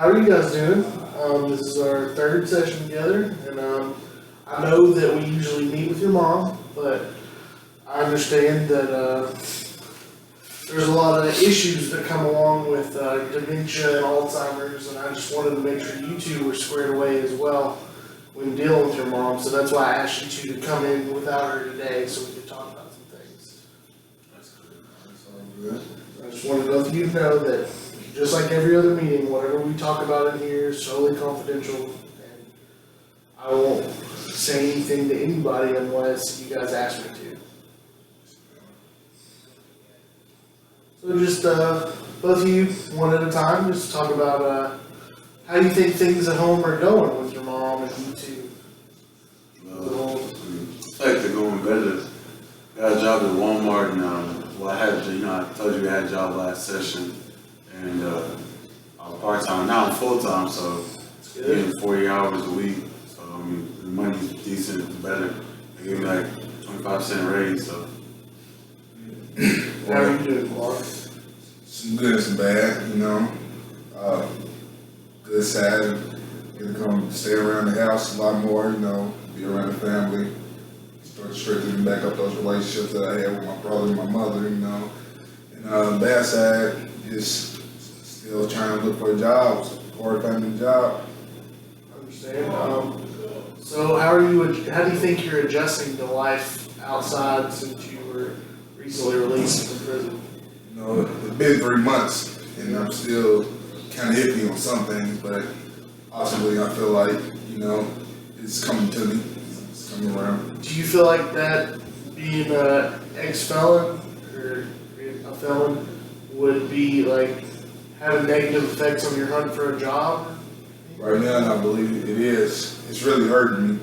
How are you guys doing? This is our third session together, and I know that we usually meet with your mom, but I understand that there's a lot of issues that come along with dementia and Alzheimer's, and I just wanted to make sure you two were squared away as well when dealing with your mom. So that's why I asked you two to come in without her today, so we could talk about some things. That's all good. I just wanted both of you to know that, just like every other meeting, whatever we talk about in here is solely confidential, and I won't say anything to anybody unless you guys ask me to. So just both of you, one at a time, just talk about how you think things at home are going with your mom and you two. I think they're going better. Got a job at Walmart now. Well, I told you I had a job last session, and I was part-time. Now I'm full-time, so I'm getting 40 hours a week. So, I mean, the money's decent, it's better. They give me like 25% raise, so. How are you doing, Mark? Some good, some bad, you know. Good side, get to come stay around the house a lot more, you know, be around the family. Start strengthening back up those relationships that I had with my brother and my mother, you know. And bad side, just still trying to look for a job, support finding a job. I understand. So how do you think you're adjusting to life outside since you were recently released from prison? You know, it's been 3 months, and I'm still kind of iffy on some things, but possibly I feel like, you know, it's coming to me. It's coming around. Do you feel like that being an ex-felon or a felon would be like having negative effects on your hunt for a job? Right now, I believe it is. It's really hurting me.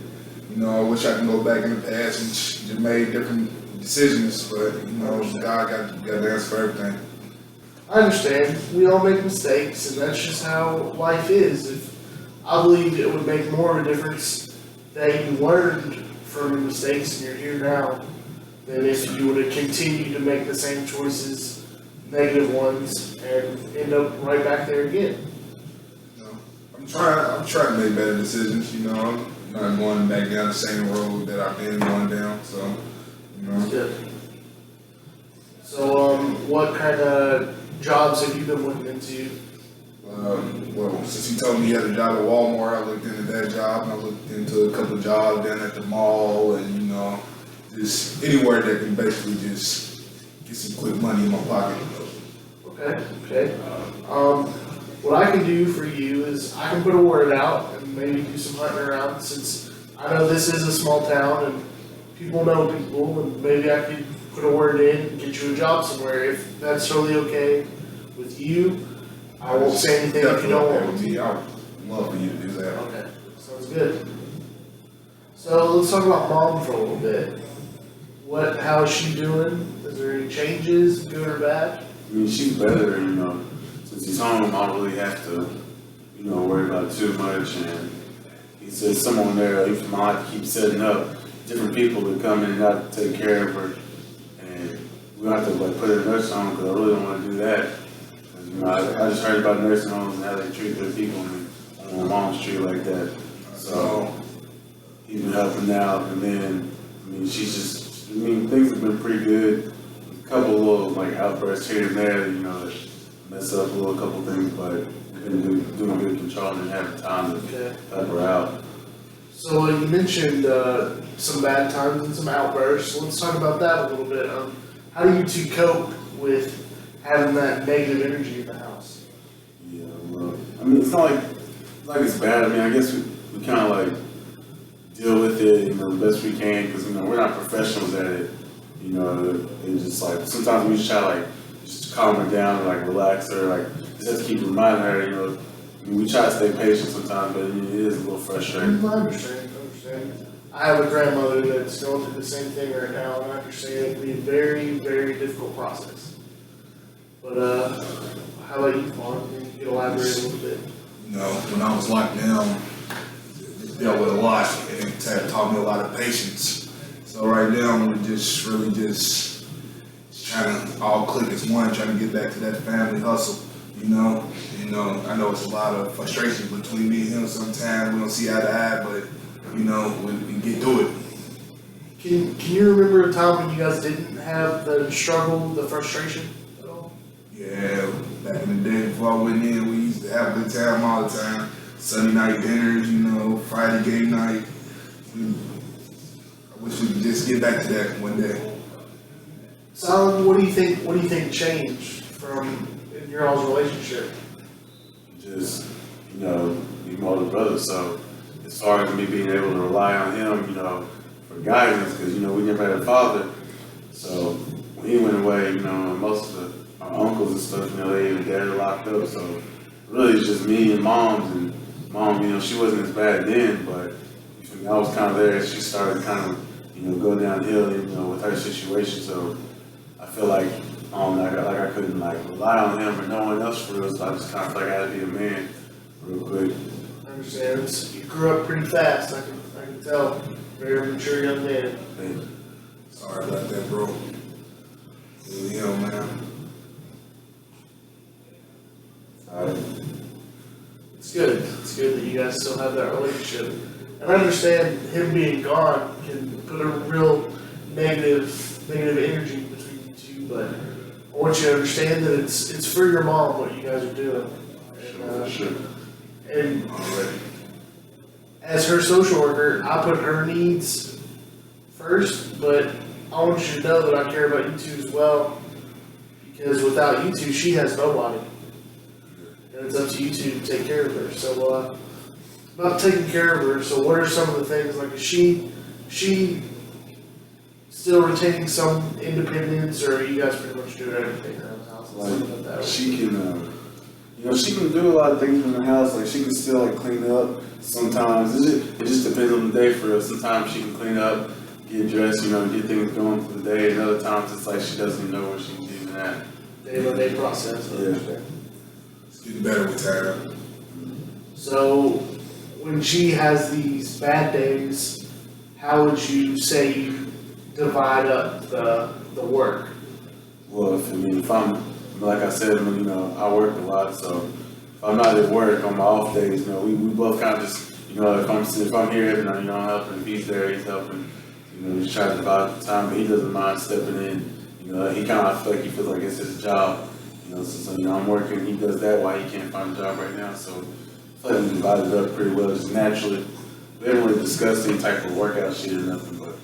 You know, I wish I could go back in the past and just made different decisions, but you know, God got the answer for everything. I understand. We all make mistakes, and that's just how life is. I believe it would make more of a difference that you learned from your mistakes and you're here now than if you would have continued to make the same choices, negative ones, and end up right back there again. You know, I'm trying to make better decisions. You know, I'm not going back down the same road that I've been going down. So, you know. Good. So, what kind of jobs have you been looking into? Well, since he told me he had a job at Walmart, I looked into that job, and I looked into a couple of jobs down at the mall, and you know, just anywhere that can basically just get some quick money in my pocket. Okay. What I can do for you is I can put a word out and maybe do some hunting around, since I know this is a small town and people know people, and maybe I could put a word in and get you a job somewhere. If that's totally okay with you, I won't say anything if you don't want me to. I would love for you to do that. Okay, sounds good. So let's talk about mom for a little bit. How is she doing? Is there any changes, good or bad? I mean, she's better, you know. Since he's home, I don't really have to, you know, worry about it too much. And he says someone there, if I have to keep setting up different people to come in and out to take care of her. And we have to like put her in a nursing home because I really don't want to do that. You know, I just heard about nursing homes and how they treat their people on my mom's street like that. So he's been helping out, and then I mean things have been pretty good. A couple of little like outbursts here and there, you know, that mess up a couple things, but we've been doing good controlling and having time to help her out. So you mentioned some bad times and some outbursts. So let's talk about that a little bit. How do you two cope with having that negative energy in the house? Yeah, well, I mean, it's not like it's bad. I mean, I guess we kind of like deal with it, you know, the best we can, because, you know, we're not professionals at it. You know, it's just like, sometimes we just try to like, just calm her down and like relax her, like, just have to keep reminding her, you know. I mean, we try to stay patient sometimes, but it is a little frustrating. I understand. I have a grandmother that's going through the same thing right now, and I understand it can be a very, very difficult process. But how about you, Fawn? Can you elaborate a little bit? You know, when I was locked down, dealt with a lot, and it taught me a lot of patience. So right now, we're just really trying to all click as one, trying to get back to that family hustle, you know, and You know, I know it's a lot of frustration between me and him sometimes. We don't see eye to eye, but, you know, we get through it. Can you remember a time when you guys didn't have the struggle, the frustration at all? Yeah, back in the day before I went in, we used to have a good time all the time. Sunday night dinners, you know, Friday game night. I wish we could just get back to that one day. Solomon, what do you think changed from in your all's relationship? Just, you know, he's my older brother, so it's hard for me being able to rely on him, you know, for guidance, because, you know, we never had a father. So when he went away, you know, most of our uncles and stuff, you know, dad are locked up, so really it's just me and and mom, you know, she wasn't as bad then, but I was kind of there as she started kind of, you know, go downhill, you know, with her situation, so I feel like I couldn't like rely on him or no one else for real, so I just kind of felt like I had to be a man real quick. I understand. You grew up pretty fast. I can tell. Very mature young man. Sorry about that, bro. You know, man. It's good. It's good that you guys still have that relationship. And I understand him being gone can put a real negative energy between you two, but I want you to understand that it's for your mom what you guys are doing. And, Sure. And as her social worker, I put her needs first, but I want you to know that I care about you two as well, because without you two, she has nobody. And it's up to you two to take care of her. So, about taking care of her, so what are some of the things, like, is she still retaining some independence, or are you guys pretty much doing everything around the house? Like, she can, you know, she can do a lot of things in the house. Like, she can still, like, clean up sometimes. It just depends on the day for her. Sometimes she can clean up, get dressed, you know, get things going for the day. And other times it's like she doesn't even know where she's even at. Day-by-day process. Yeah. It's getting better with time. So, when she has these bad days, how would you say you divide up the work? Well, if I'm, like I said, you know, I work a lot, so if I'm not at work on my off days, you know, we both kind of just, you know, if I'm here, you know, I'm helping, if he's there, he's helping, you know, just trying to divide the time, but he doesn't mind stepping in, you know, he kind of feels like it's his job, you know, so you know, I'm working, he does that while he can't find a job right now, so I feel like we divided it up pretty well, just naturally. We haven't really discussed any type of workout shit or nothing, but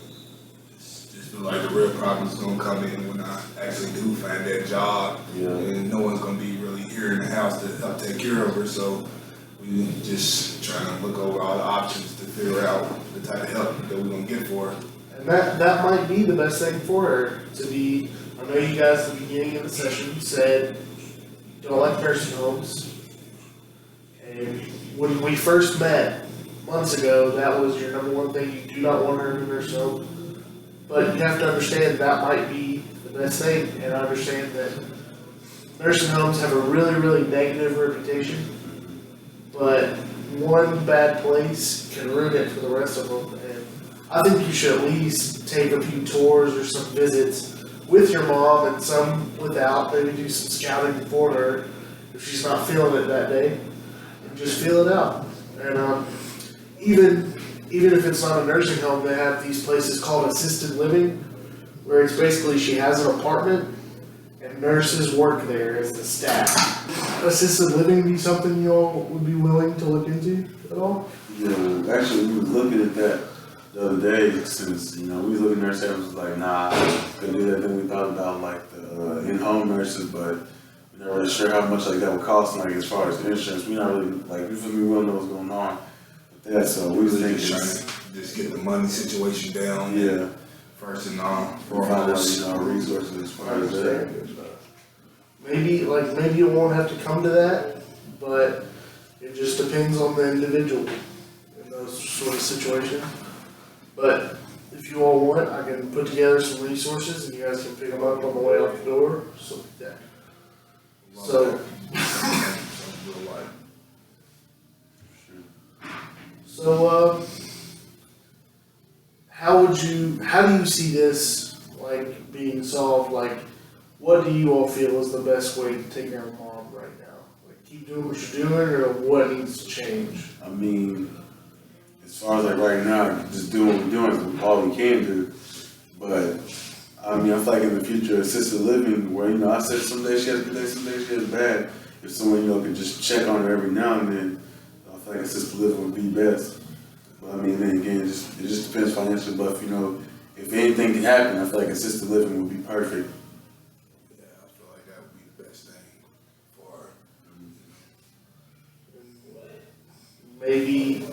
Just feel like the real problem's gonna come in when I actually do find that job. Yeah. And no one's gonna be really here in the house to help take care of her, so we just trying to look over all the options to figure out the type of help that we're gonna get for her. And that might be the best thing for her to be. I know you guys at the beginning of the session said you don't like nursing homes. And when we first met months ago, that was your number one thing. You do not want her in a nursing home. But you have to understand that might be the best thing. And I understand that nursing homes have a really, really negative reputation. But one bad place can ruin it for the rest of them. And I think you should at least take a few tours or some visits with your mom and some without. Maybe do some scouting for her if she's not feeling it that day. And just feel it out. And even if it's not a nursing home, they have these places called assisted living, where it's basically she has an apartment and nurses work there as the staff. Assisted living be something you all would be willing to look into at all? yeah, actually we was looking at that the other day, since, you know, we was looking at nurse services, like, nah, couldn't do that. Then we thought about, like, the in-home nurses, but we're not really sure how much, like, that would cost, like, as far as the insurance. We're not really, like, we don't know what's going on with that, so we was thinking, Just trying to just get the money situation down yeah, first and all. find out, you know, resources as far as that. Maybe it won't have to come to that, but it just depends on the individual in those sort of situations. But if you all want, I can put together some resources and you guys can pick them up on the way out the door, so like that. So, how do you see this, like, being solved? Like, what do you all feel is the best way to take care of mom right now? Like, keep doing what you're doing, or what needs to change? I mean, as far as like right now, just doing what we're doing is all we can do. But I mean, I feel like in the future, assisted living, where, you know, I said some days she has good days, some days she has bad. If someone, you know, could just check on her every now and then, I feel like assisted living would be best. But I mean, then again, it just depends financially. But if, you know, if anything can happen, I feel like assisted living would be perfect. Yeah, I feel like that would be the best thing for her. Maybe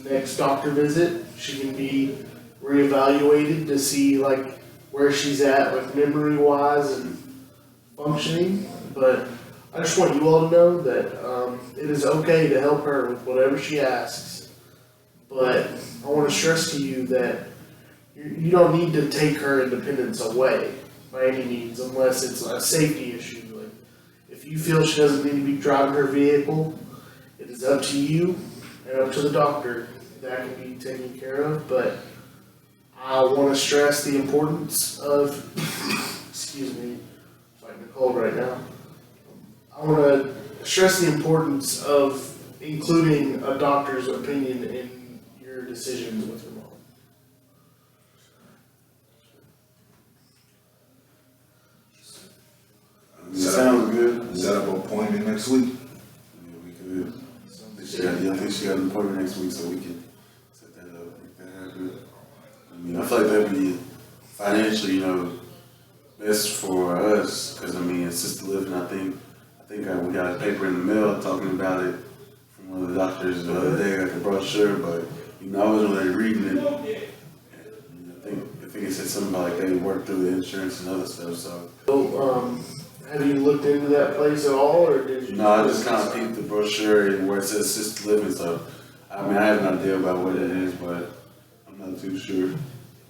next doctor visit, she can be reevaluated to see like where she's at with memory wise and functioning. But I just want you all to know that it is okay to help her with whatever she asks. But I want to stress to you that you don't need to take her independence away by any means, unless it's a safety issue. Like, if you feel she doesn't need to be driving her vehicle, it is up to you and up to the doctor. That can be taken care of, but I want to stress the importance of, excuse me, I'm fighting a cold right now. I want to stress the importance of including a doctor's opinion in your decisions with your mom. Sounds good. Set up an appointment next week. Yeah, we could. I think she got an appointment next week, so we can set that up, make that happen. I mean, I feel like that'd be financially, you know, best for us, because I mean, assisted living, I think we got a paper in the mail talking about it from one of the doctors the other day, like a brochure, but, you know, I wasn't really reading it. And I think it said something about like they work through the insurance and other stuff, so. So, have you looked into that place at all, or did you? No, I just kind of peeked the brochure and where it says assisted living, so, I mean, I have an idea about what it is, but I'm not too sure.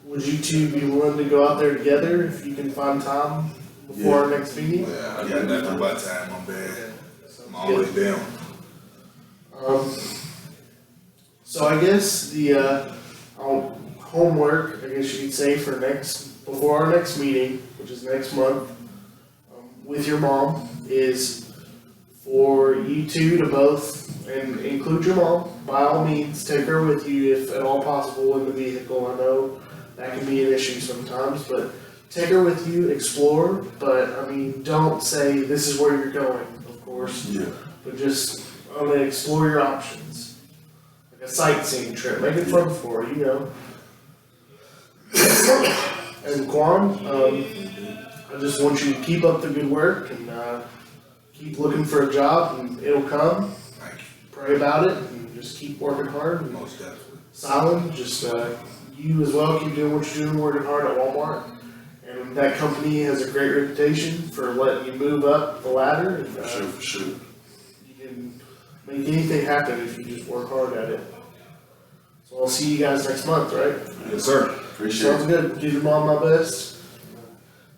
Would you two be willing to go out there together if you can find time before our next meeting? Yeah, I got nothing but time on bed. Okay, I'm sounds always good. down. So I guess the homework, I guess you could say, before our next meeting, which is next month, with your mom, is for you two to both, and include your mom, by all means, take her with you if at all possible in the vehicle. I know that can be an issue sometimes, but take her with you, explore, but I mean, don't say this is where you're going, of course. Yeah. But just explore your options. Like a sightseeing trip. Make it fun for her, you know. And Quan, I just want you to keep up the good work and keep looking for a job, and it'll come. Thank you. Pray about it and just keep working hard. And Most definitely. Silent, just you as well, keep doing what you're doing, working hard at Walmart. And that company has a great reputation for letting you move up the ladder. And, For sure. you can make anything happen if you just work hard at it. So I'll see you guys next month, right? Yes, sir. Appreciate it. Sounds good. Give your mom my best.